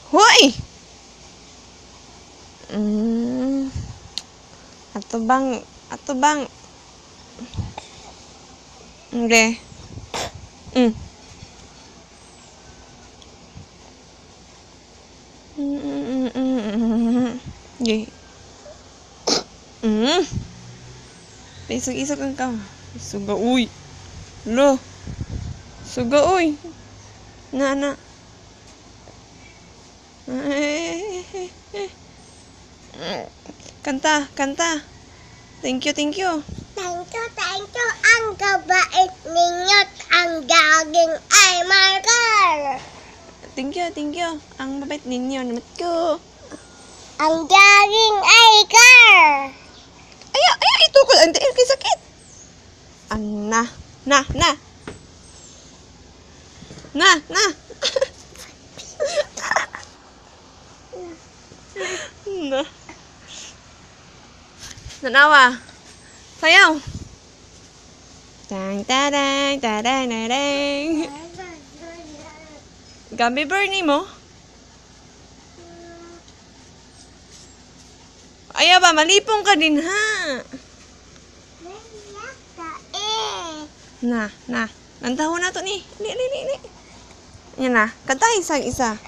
Hoy! Ato bang. Hindi. Hindi. Isog-isog ang ka. Suga, uy. Lo. Suga, uy. Na. Kanta. Thank you. Thank you. Ang gabait ninyo, ang gaging ay marker. Thank you. Ang mabait ninyo. Namat ko. Ang gaging ay car. Ay, ito ko. Ang kay sakit. Na. Na. Nanawa. Sayaw. Tang. Gummy bear ni mo? Ayaw ba, malipong ka din ha. Na. Nantaho na to ni. Li. Yan na. Kanta isa.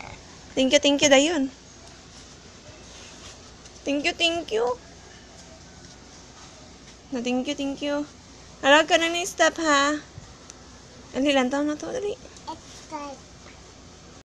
Thank you dayon. Thank you. Na thank you. Alam ka na ni stop ha. Ali, lantaw na to, dali.